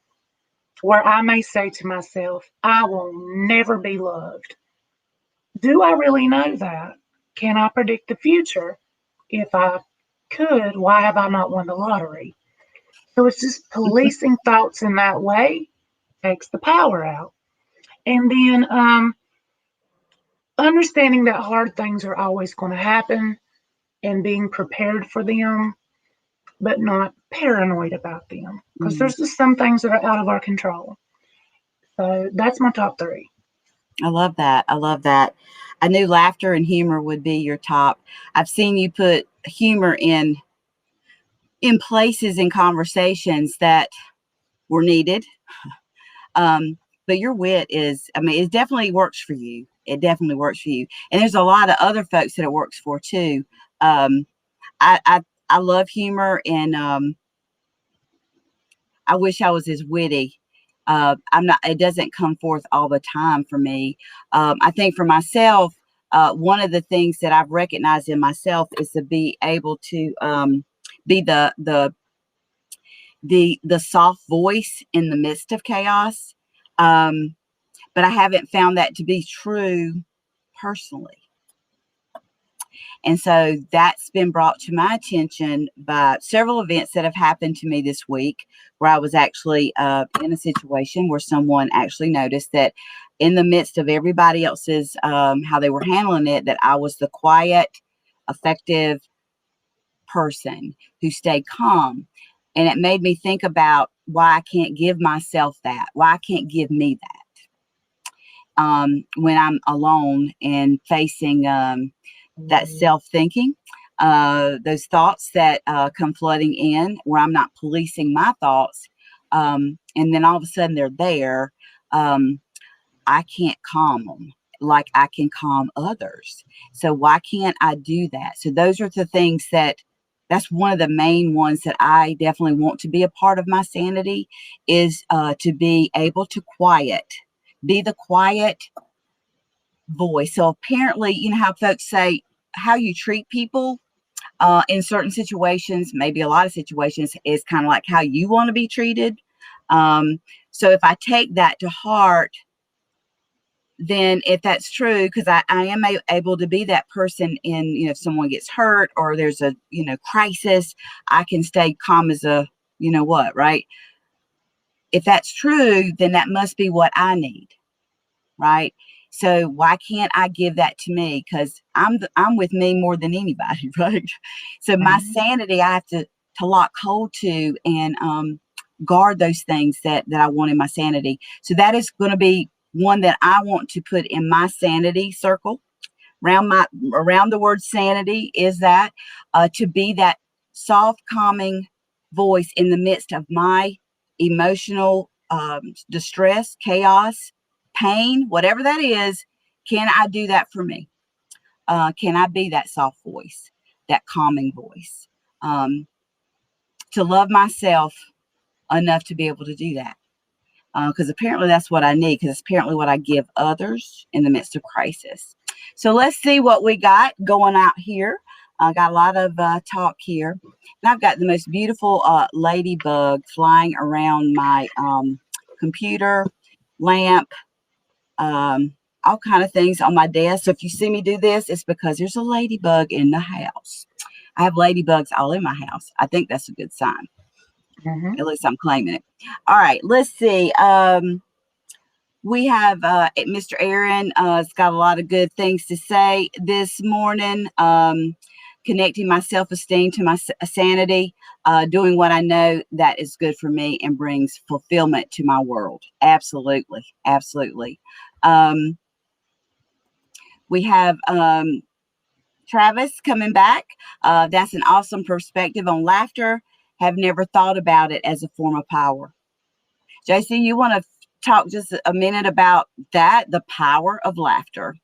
where I may say to myself, I will never be loved. Do I really know that? Can I predict the future? If I could, why have I not won the lottery? So it's just policing thoughts in that way takes the power out. And then understanding that hard things are always going to happen and being prepared for them, but not paranoid about them. Because Mm-hmm. there's just some things that are out of our control. So that's my top three. I love that. I love that. I knew laughter and humor would be your top. I've seen you put humor in places in conversations that were needed. But your wit is, I mean, it definitely works for you. It definitely works for you. And there's a lot of other folks that it works for too. Um, I love humor, and I wish I was as witty. I'm not, it doesn't come forth all the time for me. I think for myself, one of the things that I've recognized in myself is to be able to be the soft voice in the midst of chaos. But I haven't found that to be true personally. And so that's been brought to my attention by several events that have happened to me this week, where I was actually in a situation where someone actually noticed that in the midst of everybody else's how they were handling it, that I was the quiet, effective person who stayed calm. And it made me think about why I can't give myself that, why I can't give me that when I'm alone and facing that self-thinking, those thoughts that come flooding in, where I'm not policing my thoughts. And then all of a sudden they're there. I can't calm them like I can calm others. So why can't I do that? So those are the things that's one of the main ones that I definitely want to be a part of my sanity, is to be able to be the quiet voice. So apparently, you know how folks say how you treat people in certain situations, maybe a lot of situations, is kind of like how you want to be treated. So if I take that to heart, then if that's true, because I am able to be that person in, if someone gets hurt or there's a, crisis, I can stay calm as a, right? If that's true, then that must be what I need, right? So why can't I give that to me? Because I'm with me more than anybody, right? So my sanity, I have to lock hold to and guard those things that I want in my sanity. So that is going to be one that I want to put in my sanity circle. Around the word sanity is that to be that soft, calming voice in the midst of my emotional distress, chaos, pain, whatever that is. Can I do that for me? Can I be that soft voice, that calming voice, to love myself enough to be able to do that? Because apparently that's what I need, because it's apparently what I give others in the midst of crisis. So let's see what we got going out here. I got a lot of talk here. And I've got the most beautiful ladybug flying around my computer, lamp, all kind of things on my desk. So if you see me do this, it's because there's a ladybug in the house. I have ladybugs all in my house. I think that's a good sign. At least I'm claiming it. All right, let's see. We have Mr. Aaron has got a lot of good things to say this morning. Connecting my self-esteem to my sanity, doing what I know that is good for me and brings fulfillment to my world. Absolutely, absolutely. We have Travis coming back. That's an awesome perspective on laughter. Have never thought about it as a form of power. JC, you want to talk just a minute about that, the power of laughter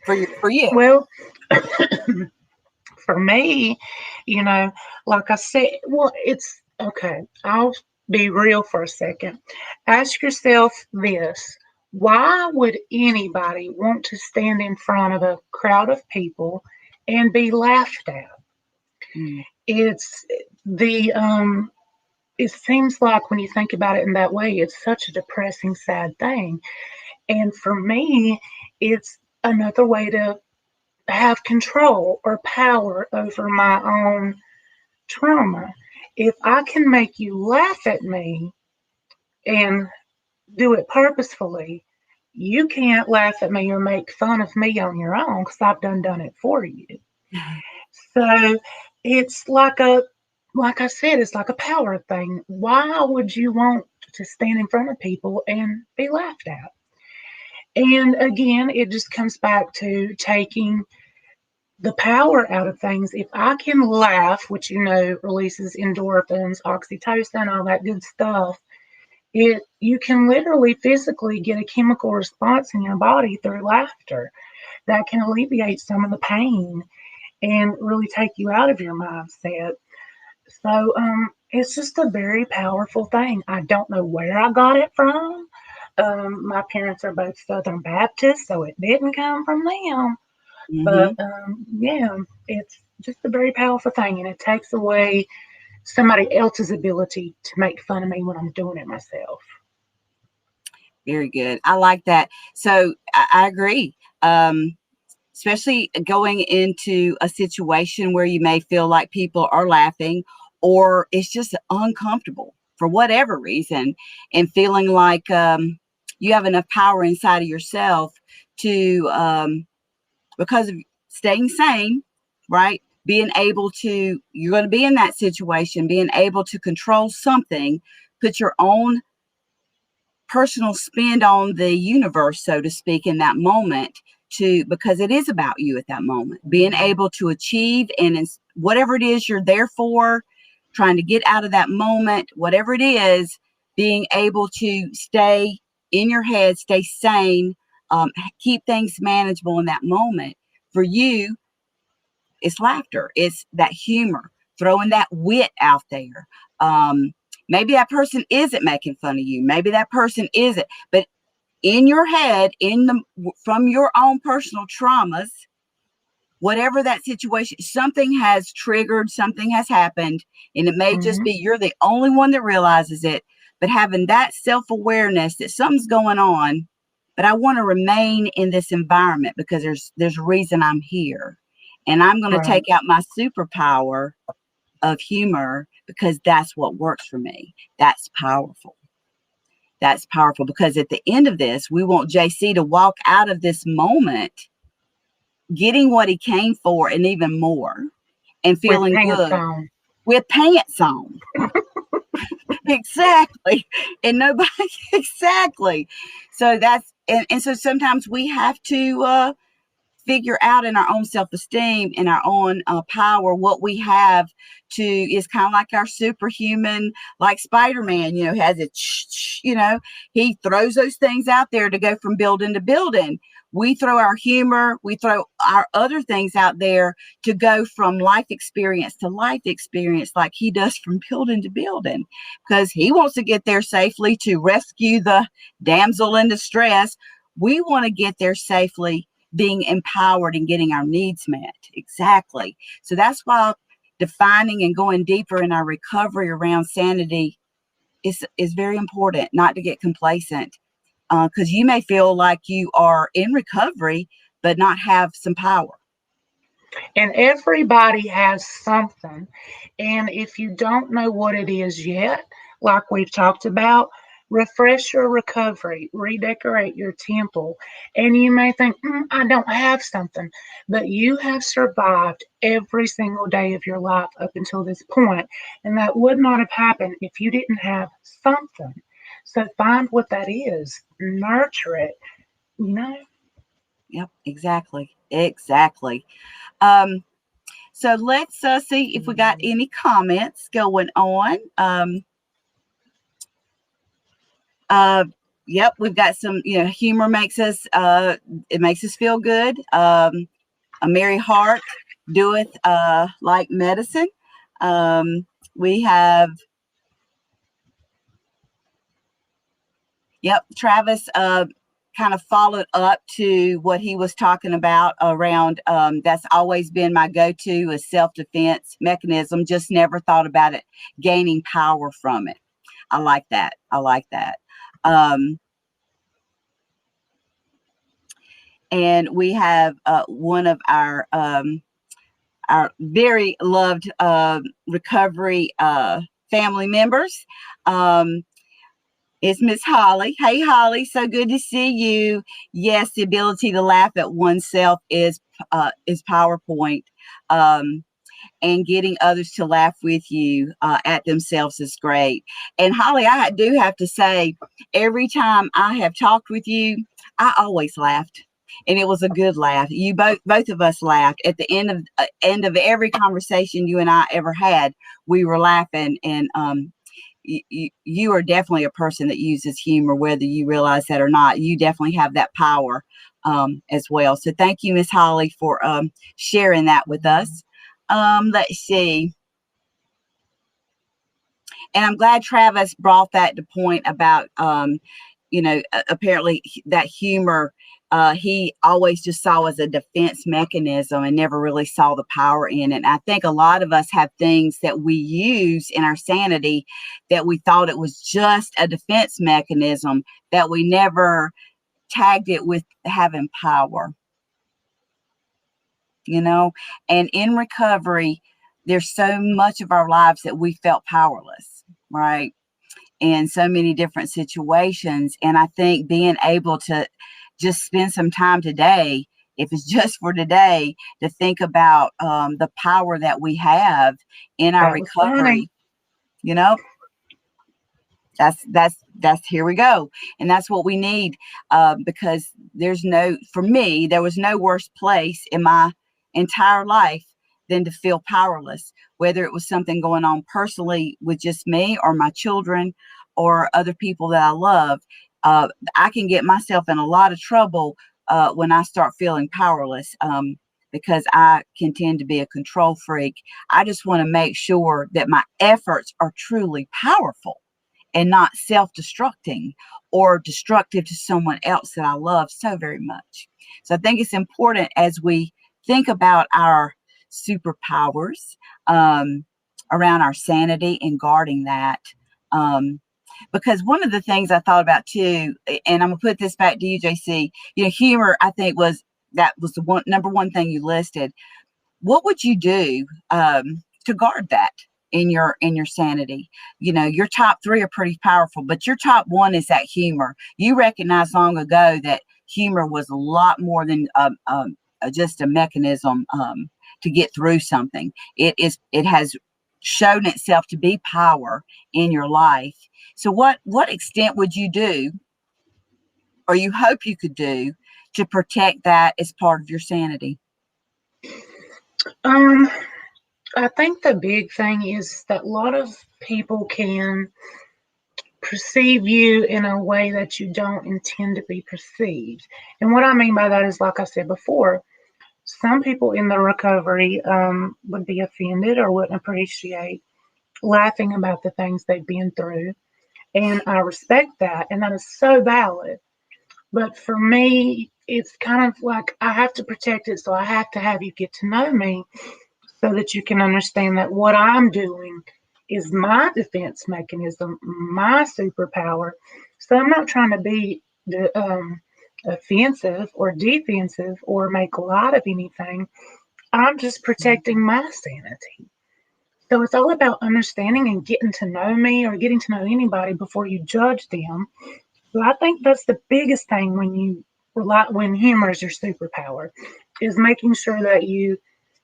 for you? Well, for me, like I said, it's okay. I'll be real for a second. Ask yourself this: why would anybody want to stand in front of a crowd of people and be laughed at? It's the it seems like when you think about it in that way, it's such a depressing, sad thing. And for me, it's another way to have control or power over my own trauma. If I can make you laugh at me and do it purposefully, you can't laugh at me or make fun of me on your own, because I've done it for you. So it's like I said, it's like a power thing. Why would you want to stand in front of people and be laughed at? And again, it just comes back to taking the power out of things. If I can laugh, which releases endorphins, oxytocin, all that good stuff, you can literally physically get a chemical response in your body through laughter that can alleviate some of the pain and really take you out of your mindset. So it's just a very powerful thing. I don't know where I got it from. My parents are both Southern Baptists, so it didn't come from them. But yeah, it's just a very powerful thing, and it takes away somebody else's ability to make fun of me when I'm doing it myself. Very good. I like that. So I agree. especially going into a situation where you may feel like people are laughing or it's just uncomfortable for whatever reason, and feeling like you have enough power inside of yourself to, because of staying sane, right? Being able to, you're going to be in that situation, being able to control something, put your own personal spin on the universe, so to speak, in that moment, to, because it is about you at that moment, being able to achieve and whatever it is you're there for, trying to get out of that moment, whatever it is, being able to stay in your head, stay sane, keep things manageable in that moment. For you, it's laughter, it's that humor, throwing that wit out there. Maybe that person isn't making fun of you, maybe that person isn't, but in your head, from your own personal traumas, whatever that situation, something has triggered, something has happened, and it may just be you're the only one that realizes it, but having that self-awareness that something's going on, but I want to remain in this environment because there's a reason I'm here, and I'm going to take out my superpower of humor because that's what works for me. That's powerful. That's powerful, because at the end of this, we want JC to walk out of this moment getting what he came for and even more, and feeling good with pants on. Exactly. And nobody, exactly. So that's, and so sometimes we have to figure out in our own self-esteem, in our own power, what we have to, is kind of like our superhuman, like Spider-Man, has it, he throws those things out there to go from building to building. We throw our humor, we throw our other things out there to go from life experience to life experience, like he does from building to building, because he wants to get there safely to rescue the damsel in distress. We want to get there safely, being empowered and getting our needs met. Exactly. So that's why defining and going deeper in our recovery around sanity is very important, not to get complacent, because you may feel like you are in recovery, but not have some power. And everybody has something. And if you don't know what it is yet, like we've talked about, refresh your recovery, redecorate your temple. And you may think, I don't have something, but you have survived every single day of your life up until this point. And that would not have happened if you didn't have something. So find what that is, nurture it, Yep, exactly. So let's see if we got any comments going on. Yep, we've got some, humor makes us, it makes us feel good. A merry heart doeth like medicine. We have, yep, Travis kind of followed up to what he was talking about around, that's always been my go-to, a self-defense mechanism, just never thought about it gaining power from it. I like that. And we have one of our very loved recovery family members. It's Miss Holly. Hey, Holly, so good to see you. Yes, the ability to laugh at oneself is PowerPoint. And getting others to laugh with you at themselves is great. And Holly, I do have to say, every time I have talked with you, I always laughed. And it was a good laugh. You both of us laughed at the end of every conversation you and I ever had. We were laughing, and you are definitely a person that uses humor, whether you realize that or not. You definitely have that power as well. So thank you, Miss Holly, for sharing that with us. Let's see. And I'm glad Travis brought that to point about, apparently that humor, he always just saw as a defense mechanism and never really saw the power in it. And I think a lot of us have things that we use in our sanity that we thought it was just a defense mechanism, that we never tagged it with having power. you know, and in recovery, there's so much of our lives that we felt powerless, right? In so many different situations. And I think being able to just spend some time today, if it's just for today, to think about the power that we have in our That was funny. recovery, you know, that's here we go. And that's what we need, because for me, there was no worse place in my entire life than to feel powerless, whether it was something going on personally with just me or my children or other people that I love. I can get myself in a lot of trouble when I start feeling powerless, because I can tend to be a control freak. I just want to make sure that my efforts are truly powerful and not self-destructing or destructive to someone else that I love so very much. So I think it's important as we think about our superpowers, around our sanity and guarding that. Because one of the things I thought about too, and I'm gonna put this back to you, JC, humor, I think that was the number one thing you listed. What would you do to guard that in your sanity? Your top three are pretty powerful, but your top one is that humor. You recognized long ago that humor was a lot more than just a mechanism to get through something. It has shown itself to be power in your life. So what extent would you do, or you hope you could do, to protect that as part of your sanity? Um, I think the big thing is that a lot of people can perceive you in a way that you don't intend to be perceived. And what I mean by that is, like I said before, some people in the recovery would be offended or wouldn't appreciate laughing about the things they've been through. And I respect that. And that is so valid. But for me, it's kind of like I have to protect it. So I have to have you get to know me so that you can understand that what I'm doing is my defense mechanism, my superpower. So I'm not trying to be offensive or defensive or make light of anything. I'm just protecting my sanity. So it's all about understanding and getting to know me or getting to know anybody before you judge them. So I think that's the biggest thing when humor is your superpower, is making sure that you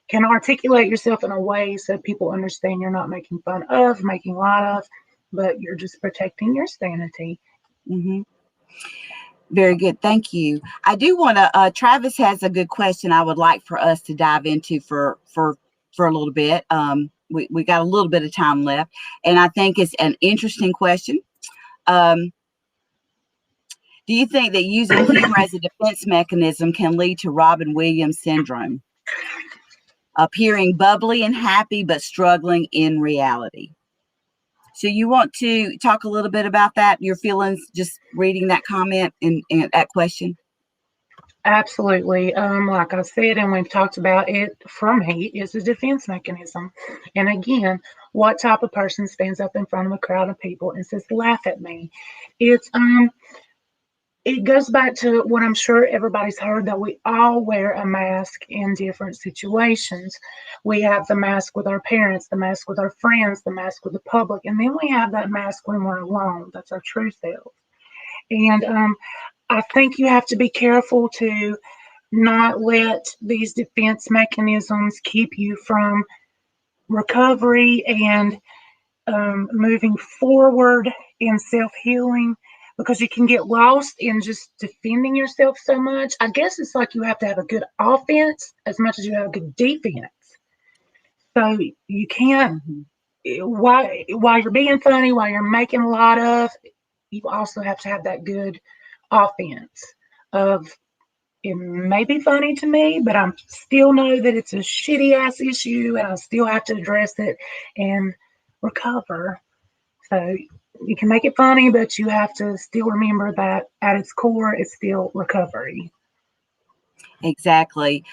can articulate yourself in a way so people understand you're not making fun of, making light of, but you're just protecting your sanity. Hmm. Very good. Thank you. I do want to, Travis has a good question I would like for us to dive into for a little bit. We got a little bit of time left, and I think it's an interesting question. Um, do you think that using humor as a defense mechanism can lead to Robin Williams syndrome, appearing bubbly and happy, but struggling in reality? So you want to talk a little bit about that, your feelings, just reading that comment and that question? Absolutely. Like I said, and we've talked about it, from hate is a defense mechanism. And again, what type of person stands up in front of a crowd of people and says, laugh at me? It's it goes back to what I'm sure everybody's heard, that we all wear a mask in different situations. We have the mask with our parents, the mask with our friends, the mask with the public, and then we have that mask when we're alone. That's our true self. And I think you have to be careful to not let these defense mechanisms keep you from recovery and moving forward in self healing, because you can get lost in just defending yourself so much. I guess it's like you have to have a good offense as much as you have a good defense. So you can't, Mhm. while you're being funny, while you're making a lot of, you also have to have that good offense of, it may be funny to me, but I still know that it's a shitty ass issue and I still have to address it and recover. So you can make it funny, but you have to still remember that at its core, it's still recovery. Exactly.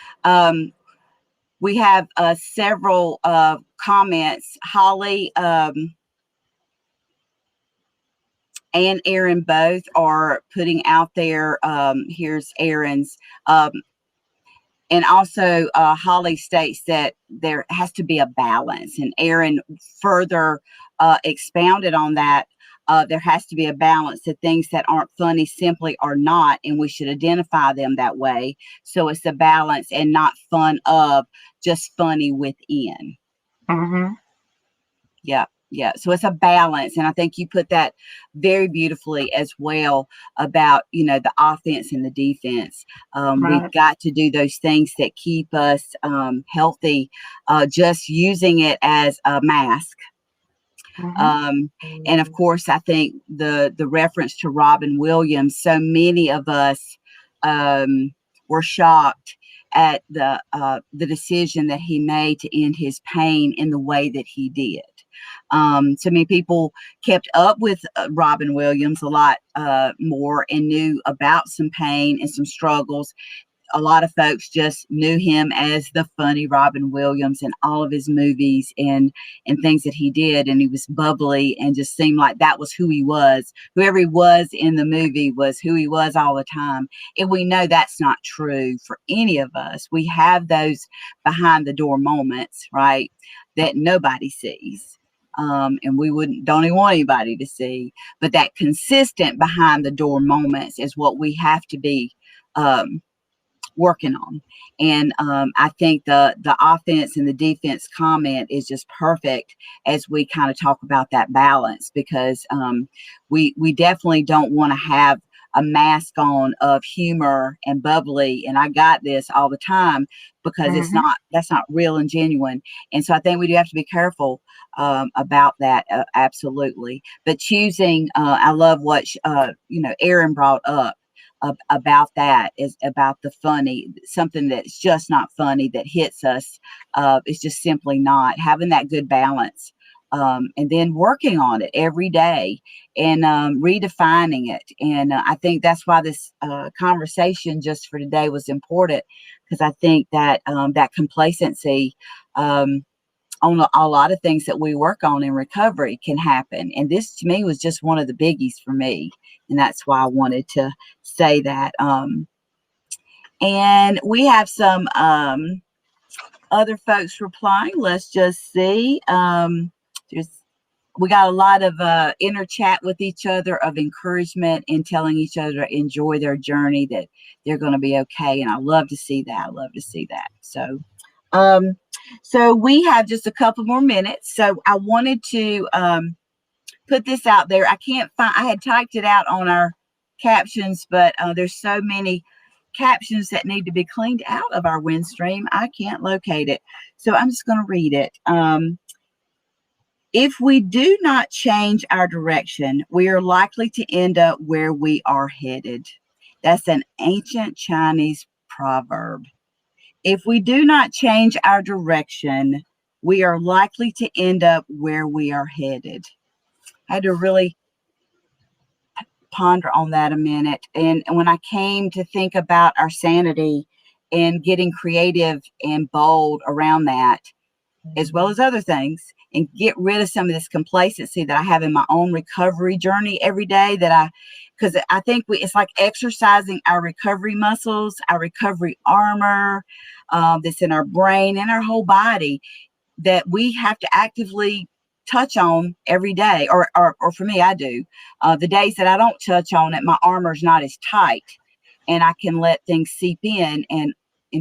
We have several comments. Holly and Aaron both are putting out there. Here's Aaron's. Um, And also, Holly states that there has to be a balance, and Aaron further expounded on that. There has to be a balance. The things that aren't funny simply are not, and we should identify them that way. So it's a balance and not fun of, just funny within. Mm-hmm. Yeah. Yeah. So it's a balance. And I think you put that very beautifully as well about, the offense and the defense. We've Right. got to do those things that keep us healthy, just using it as a mask. Mm-hmm. And of course, I think the reference to Robin Williams, so many of us were shocked at the decision that he made to end his pain in the way that he did. So many people kept up with Robin Williams a lot more and knew about some pain and some struggles. A lot of folks just knew him as the funny Robin Williams in all of his movies and things that he did. And he was bubbly and just seemed like that was who he was. Whoever he was in the movie was who he was all the time. And we know that's not true for any of us. We have those behind the door moments, right, that nobody sees. And we don't even want anybody to see. But that consistent behind the door moments is what we have to be working on. And I think the offense and the defense comment is just perfect as we kind of talk about that balance, because we definitely don't want to have a mask on of humor and bubbly and I got this all the time, because Mm-hmm. that's not real and genuine. And so I think we do have to be careful about that, absolutely. But choosing, I love what Aaron brought up about that, is about the funny, something that's just not funny that hits us. It's just simply not having that good balance. And then working on it every day and redefining it. And I think that's why this conversation just for today was important, because I think that that complacency on a lot of things that we work on in recovery can happen. And this to me was just one of the biggies for me. And that's why I wanted to say that. And we have some other folks replying. Let's just see. We got a lot of inner chat with each other of encouragement and telling each other to enjoy their journey, that they're going to be okay. And I love to see that. I love to see that. So we have just a couple more minutes. So I wanted to put this out there. I can't find, I had typed it out on our captions, but there's so many captions that need to be cleaned out of our Windstream. I can't locate it. So I'm just going to read it. If we do not change our direction, we are likely to end up where we are headed. That's an ancient Chinese proverb. If we do not change our direction, we are likely to end up where we are headed. I had to really ponder on that a minute. And when I came to think about our sanity and getting creative and bold around that, as well as other things, and get rid of some of this complacency that I have in my own recovery journey every day, because I think it's like exercising our recovery muscles, our recovery armor that's in our brain and our whole body, that we have to actively touch on every day, or for me, I do. The days that I don't touch on it, my armor's not as tight, and I can let things seep in and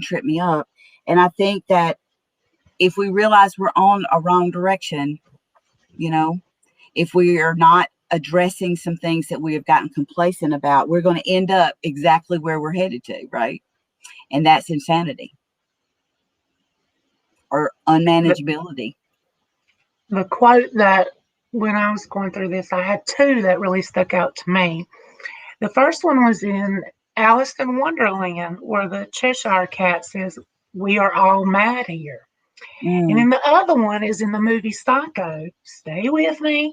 trip me up. And I think that if we realize we're on a wrong direction, if we are not addressing some things that we have gotten complacent about, we're going to end up exactly where we're headed to, right? And that's insanity or The, unmanageability. the quote that when I was going through this, I had two that really stuck out to me. The first one was in Alice in Wonderland, where the Cheshire Cat says, "We are all mad here." And Mm, then the other one is in the movie Psycho. Stay with me.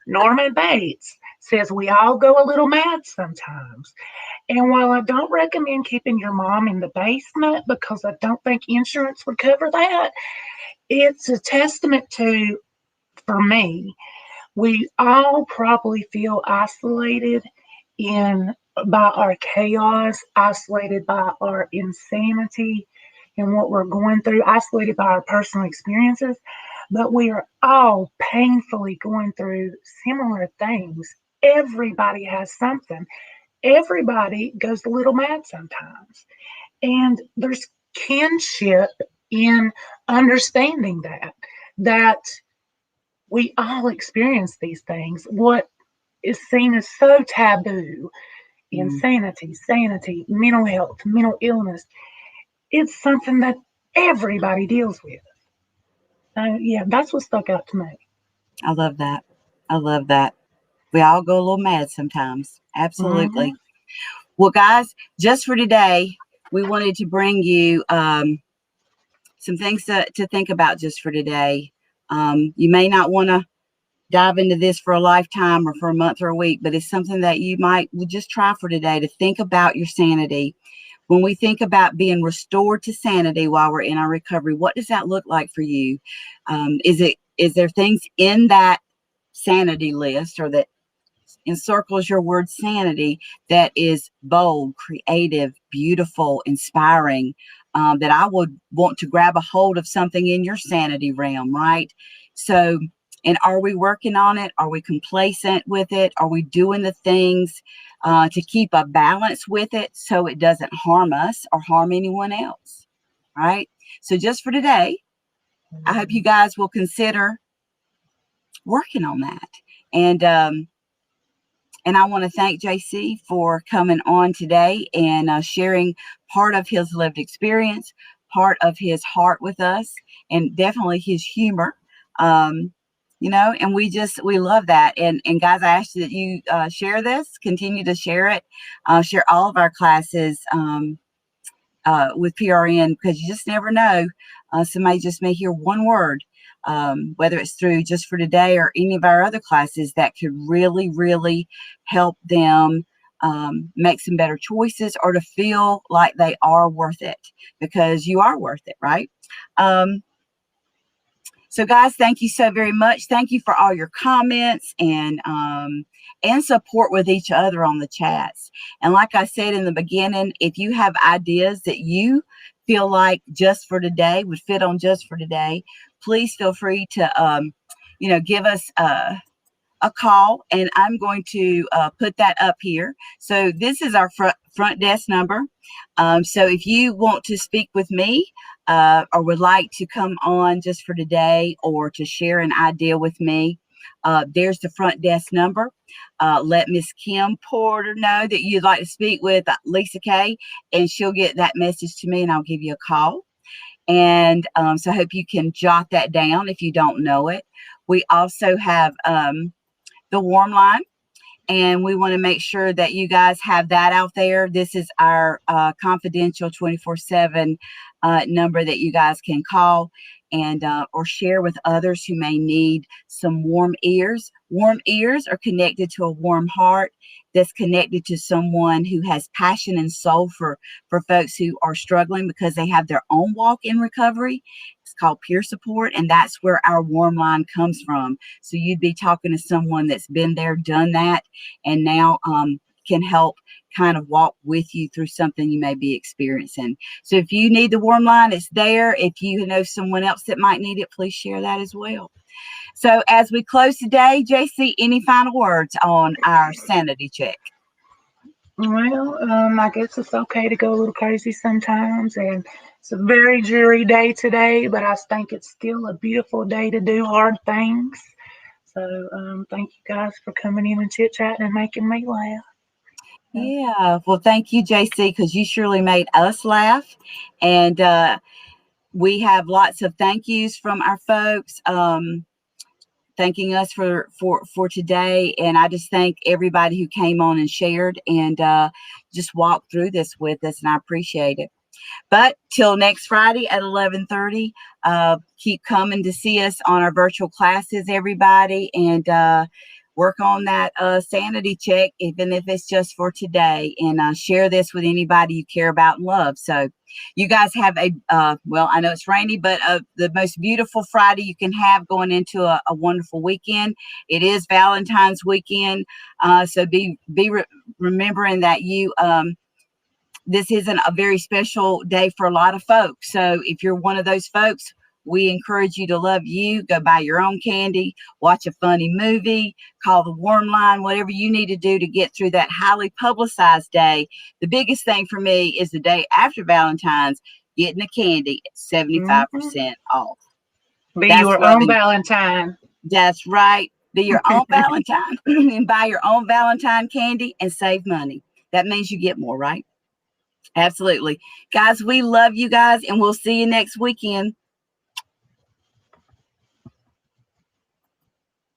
Norman Bates says, "We all go a little mad sometimes." And while I don't recommend keeping your mom in the basement because I don't think insurance would cover that, it's a testament to, for me, we all probably feel isolated in by our chaos, isolated by our insanity, and what we're going through, isolated by our personal experiences, but we are all painfully going through similar things. Everybody has something. Everybody goes a little mad sometimes. And there's kinship in understanding that we all experience these things. What is seen as so taboo, Mm. insanity, sanity, mental health, mental illness, it's something that everybody deals with. So, yeah, that's what stuck out to me. I love that. I love that. We all go a little mad sometimes. Hmm. Absolutely. Well, guys, just for today, we wanted to bring you some things to think about just for today. You may not want to dive into this for a lifetime or for a month or a week, but it's something that you might just try for today, to think about your sanity. When we think about being restored to sanity while we're in our recovery, what does that look like for you? Is there things in that sanity list, or that encircles your word sanity, that is bold, creative, beautiful, inspiring, that I would want to grab a hold of something in your sanity realm, right? So, and are we working on it? Are we complacent with it? Are we doing the things to keep a balance with it so it doesn't harm us or harm anyone else, right? So, just for today, I hope you guys will consider working on that. And I want to thank JC for coming on today and sharing part of his lived experience, part of his heart with us, and definitely his humor. Um, and we love that. And guys, I ask you that you share this, continue to share it, share all of our classes with PRN, because you just never know. Somebody just may hear one word, whether it's through Just for Today or any of our other classes, that could really, really help them make some better choices, or to feel like they are worth it, because you are worth it, right? So, guys, thank you so very much. Thank you for all your comments and support with each other on the chats. And like I said in the beginning, if you have ideas that you feel like Just for Today would fit on Just for Today, please feel free to give us a call, and I'm going to put that up here. So this is our front desk number. So if you want to speak with me or would like to come on Just for Today, or to share an idea with me, there's the front desk number. Let Miss Kim Porter know that you'd like to speak with Lisa Kay, and she'll get that message to me, and I'll give you a call. And so I hope you can jot that down if you don't know it. We also have the warm line, and we want to make sure that you guys have that out there. This is our confidential 24/7 number that you guys can call and or share with others who may need some warm ears. Warm ears are connected to a warm heart, that's connected to someone who has passion and soul for folks who are struggling because they have their own walk in recovery. It's called peer support, and that's where our warm line comes from. So you'd be talking to someone that's been there, done that, and now can help kind of walk with you through something you may be experiencing. So if you need the warm line, it's there. If you know someone else that might need it, please share that as well. So as we close today, JC, any final words on our sanity check? Well, I guess it's okay to go a little crazy sometimes, and it's a very dreary day today, but I think it's still a beautiful day to do hard things. So, thank you guys for coming in and chit chatting and making me laugh. Yeah, well, thank you, JC, because you surely made us laugh. And we have lots of thank yous from our folks. Thanking us for today, and I just thank everybody who came on and shared and just walked through this with us, and I appreciate it. But till next Friday at 11:30, keep coming to see us on our virtual classes, everybody, and work on that sanity check, even if it's just for today, and share this with anybody you care about and love. So you guys have a, well, I know it's rainy, but the most beautiful Friday you can have, going into a wonderful weekend. It is Valentine's weekend, so be remembering that you this isn't a very special day for a lot of folks. So if you're one of those folks, we encourage you to love you. Go buy your own candy, watch a funny movie, call the warm line, whatever you need to do to get through that highly publicized day. The biggest thing for me is the day after Valentine's, getting the candy at 75% off. Be That's your own loving. Valentine. That's right. Be your own Valentine and buy your own Valentine candy and save money. That means you get more, right? Absolutely. Guys, we love you guys, and we'll see you next weekend.